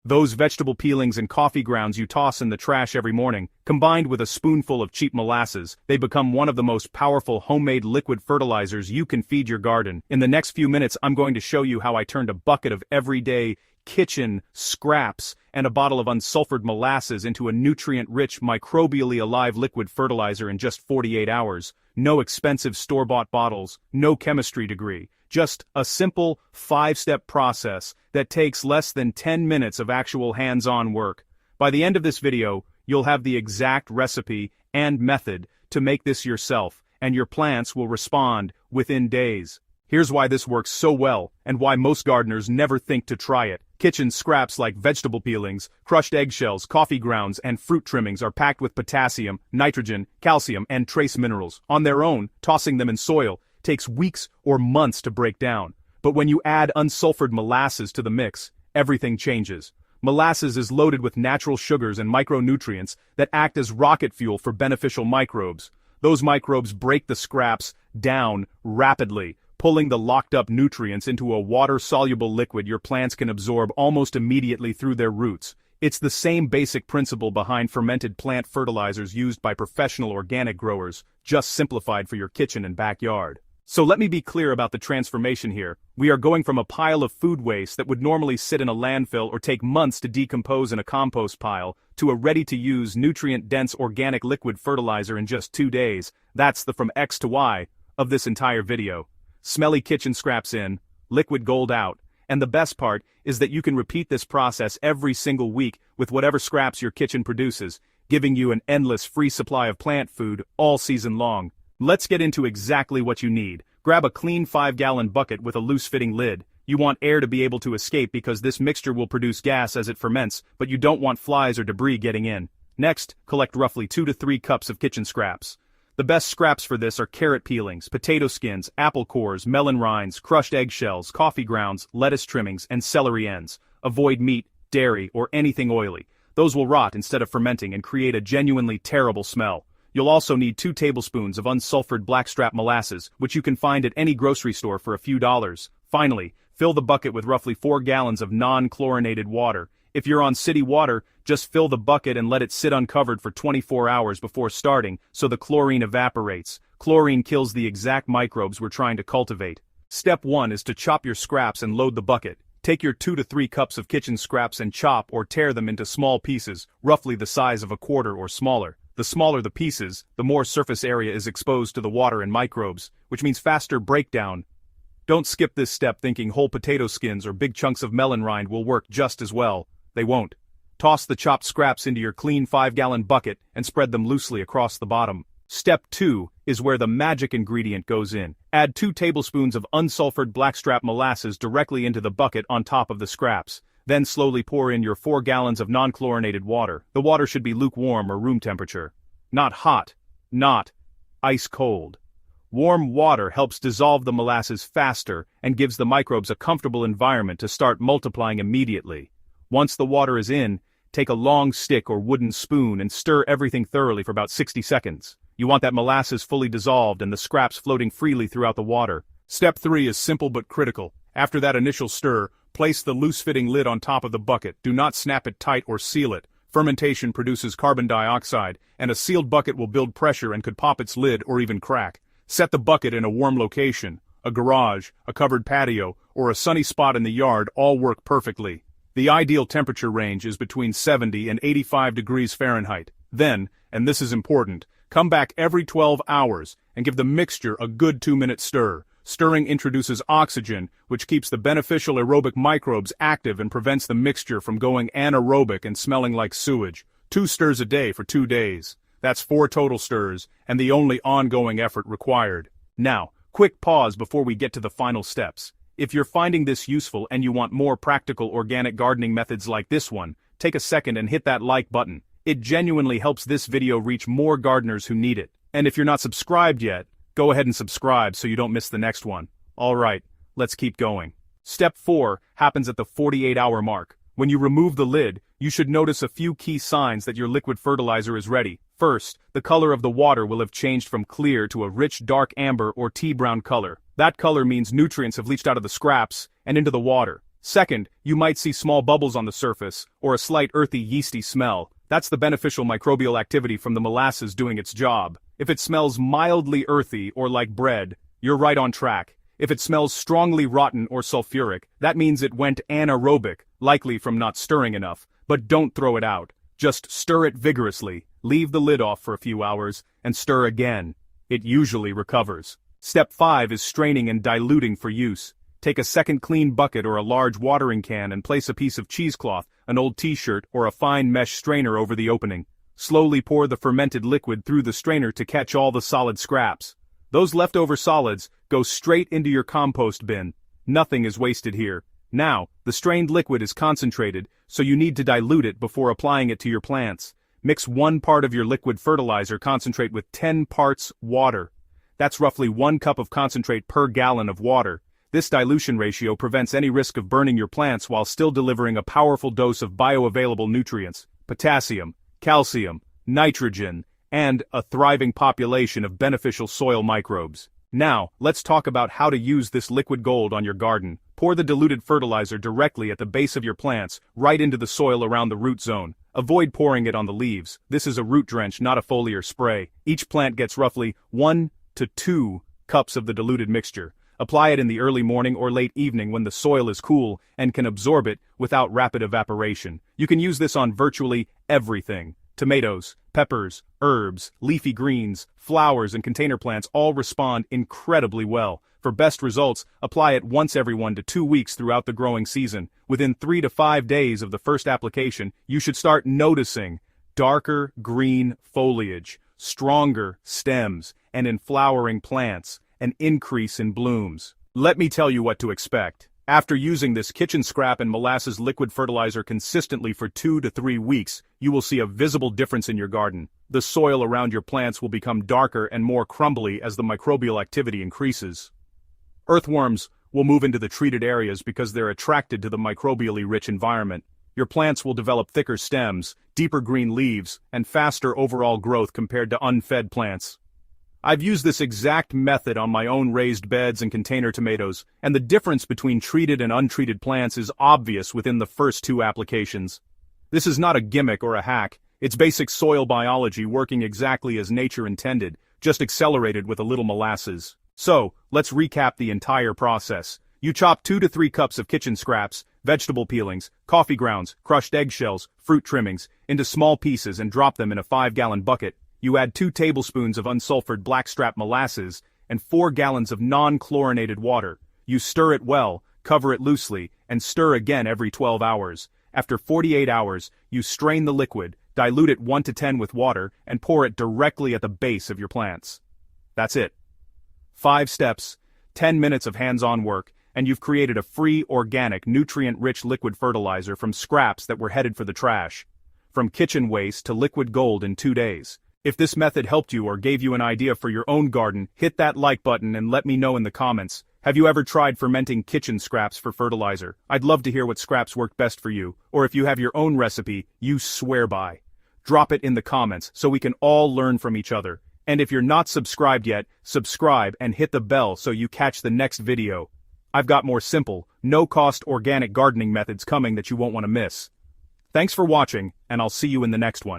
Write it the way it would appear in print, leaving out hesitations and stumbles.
Those vegetable peelings and coffee grounds you toss in the trash every morning, combined with a spoonful of cheap molasses, they become one of the most powerful homemade liquid fertilizers you can feed your garden. In the next few minutes, I'm going to show you how I turned a bucket of everyday kitchen scraps and a bottle of unsulfured molasses into a nutrient-rich, microbially alive liquid fertilizer in just 48 hours. No expensive store-bought bottles, no chemistry degree. Just a simple, 5-step process that takes less than 10 minutes of actual hands-on work. By the end of this video, you'll have the exact recipe and method to make this yourself, and your plants will respond within days. Here's why this works so well, and why most gardeners never think to try it. Kitchen scraps like vegetable peelings, crushed eggshells, coffee grounds, and fruit trimmings are packed with potassium, nitrogen, calcium, and trace minerals. On their own, tossing them in soil takes weeks or months to break down. But when you add unsulfured molasses to the mix, everything changes. Molasses is loaded with natural sugars and micronutrients that act as rocket fuel for beneficial microbes. Those microbes break the scraps down rapidly, pulling the locked-up nutrients into a water-soluble liquid your plants can absorb almost immediately through their roots. It's the same basic principle behind fermented plant fertilizers used by professional organic growers, just simplified for your kitchen and backyard. So let me be clear about the transformation here. We are going from a pile of food waste that would normally sit in a landfill or take months to decompose in a compost pile, to a ready-to-use, nutrient-dense organic liquid fertilizer in just 2 days. That's the from X to Y of this entire video. Smelly kitchen scraps in, liquid gold out, and the best part is that you can repeat this process every single week with whatever scraps your kitchen produces, giving you an endless free supply of plant food all season long. Let's get into exactly what you need. Grab a clean 5-gallon bucket with a loose-fitting lid. You want air to be able to escape because this mixture will produce gas as it ferments, but you don't want flies or debris getting in. Next, collect roughly 2 to 3 cups of kitchen scraps. The best scraps for this are carrot peelings, potato skins, apple cores, melon rinds, crushed eggshells, coffee grounds, lettuce trimmings, and celery ends. Avoid meat, dairy, or anything oily. Those will rot instead of fermenting and create a genuinely terrible smell. You'll also need 2 tablespoons of unsulfured blackstrap molasses, which you can find at any grocery store for a few dollars. Finally, fill the bucket with roughly 4 gallons of non-chlorinated water. If you're on city water, just fill the bucket and let it sit uncovered for 24 hours before starting so the chlorine evaporates. Chlorine kills the exact microbes we're trying to cultivate. Step 1 is to chop your scraps and load the bucket. Take your 2 to 3 cups of kitchen scraps and chop or tear them into small pieces, roughly the size of a quarter or smaller. The smaller the pieces, the more surface area is exposed to the water and microbes, which means faster breakdown. Don't skip this step thinking whole potato skins or big chunks of melon rind will work just as well. They won't. Toss the chopped scraps into your clean 5-gallon bucket and spread them loosely across the bottom. Step 2 is where the magic ingredient goes in. Add 2 tablespoons of unsulfured blackstrap molasses directly into the bucket on top of the scraps. Then slowly pour in your 4 gallons of non-chlorinated water. The water should be lukewarm or room temperature. Not hot. Not ice cold. Warm water helps dissolve the molasses faster and gives the microbes a comfortable environment to start multiplying immediately. Once the water is in, take a long stick or wooden spoon and stir everything thoroughly for about 60 seconds. You want that molasses fully dissolved and the scraps floating freely throughout the water. Step 3 is simple but critical. After that initial stir, place the loose-fitting lid on top of the bucket. Do not snap it tight or seal it. Fermentation produces carbon dioxide, and a sealed bucket will build pressure and could pop its lid or even crack. Set the bucket in a warm location. A garage, a covered patio, or a sunny spot in the yard all work perfectly. The ideal temperature range is between 70 and 85 degrees Fahrenheit. Then, and this is important, come back every 12 hours and give the mixture a good 2-minute stir. Stirring introduces oxygen, which keeps the beneficial aerobic microbes active and prevents the mixture from going anaerobic and smelling like sewage. 2 stirs a day for 2 days. That's 4 total stirs, and the only ongoing effort required. Now, quick pause before we get to the final steps. If you're finding this useful and you want more practical organic gardening methods like this one, take a second and hit that like button. It genuinely helps this video reach more gardeners who need it. And if you're not subscribed yet, go ahead and subscribe so you don't miss the next one. Alright, let's keep going. Step 4 happens at the 48-hour mark. When you remove the lid, you should notice a few key signs that your liquid fertilizer is ready. First, the color of the water will have changed from clear to a rich dark amber or tea brown color. That color means nutrients have leached out of the scraps and into the water. Second, you might see small bubbles on the surface, or a slight earthy yeasty smell. That's the beneficial microbial activity from the molasses doing its job. If it smells mildly earthy or like bread, you're right on track. If it smells strongly rotten or sulfuric, that means it went anaerobic, likely from not stirring enough. But don't throw it out. Just stir it vigorously, leave the lid off for a few hours, and stir again. It usually recovers. Step 5 is straining and diluting for use. Take a second clean bucket or a large watering can and place a piece of cheesecloth, an old t-shirt, or a fine mesh strainer over the opening. Slowly pour the fermented liquid through the strainer to catch all the solid scraps. Those leftover solids go straight into your compost bin. Nothing is wasted here. Now, the strained liquid is concentrated, so you need to dilute it before applying it to your plants. Mix 1 part of your liquid fertilizer concentrate with 10 parts water. That's roughly 1 cup of concentrate per gallon of water. This dilution ratio prevents any risk of burning your plants while still delivering a powerful dose of bioavailable nutrients, potassium, calcium, nitrogen, and a thriving population of beneficial soil microbes. Now, let's talk about how to use this liquid gold on your garden. Pour the diluted fertilizer directly at the base of your plants, right into the soil around the root zone. Avoid pouring it on the leaves. This is a root drench, not a foliar spray. Each plant gets roughly 1 to 2 cups of the diluted mixture. Apply it in the early morning or late evening when the soil is cool and can absorb it without rapid evaporation. You can use this on virtually everything. Tomatoes, peppers, herbs, leafy greens, flowers, and container plants all respond incredibly well. For best results, apply it once every 1 to 2 weeks throughout the growing season. Within 3 to 5 days of the first application, you should start noticing darker green foliage, stronger stems, and in flowering plants, an increase in blooms. Let me tell you what to expect. After using this kitchen scrap and molasses liquid fertilizer consistently for 2 to 3 weeks, you will see a visible difference in your garden. The soil around your plants will become darker and more crumbly as the microbial activity increases. Earthworms will move into the treated areas because they're attracted to the microbially rich environment. Your plants will develop thicker stems, deeper green leaves, and faster overall growth compared to unfed plants. I've used this exact method on my own raised beds and container tomatoes, and the difference between treated and untreated plants is obvious within the first 2 applications. This is not a gimmick or a hack, it's basic soil biology working exactly as nature intended, just accelerated with a little molasses. So, let's recap the entire process. You chop 2 to 3 cups of kitchen scraps, vegetable peelings, coffee grounds, crushed eggshells, fruit trimmings, into small pieces and drop them in a 5-gallon bucket. You add 2 tablespoons of unsulfured blackstrap molasses and 4 gallons of non-chlorinated water. You stir it well, cover it loosely, and stir again every 12 hours. After 48 hours, you strain the liquid, dilute it 1 to 10 with water, and pour it directly at the base of your plants. That's it. 5 steps, 10 minutes of hands-on work, and you've created a free, organic, nutrient-rich liquid fertilizer from scraps that were headed for the trash. From kitchen waste to liquid gold in 2 days. If this method helped you or gave you an idea for your own garden, hit that like button and let me know in the comments. Have you ever tried fermenting kitchen scraps for fertilizer? I'd love to hear what scraps worked best for you, or if you have your own recipe you swear by. Drop it in the comments so we can all learn from each other. And if you're not subscribed yet, subscribe and hit the bell so you catch the next video. I've got more simple, no-cost organic gardening methods coming that you won't want to miss. Thanks for watching, and I'll see you in the next one.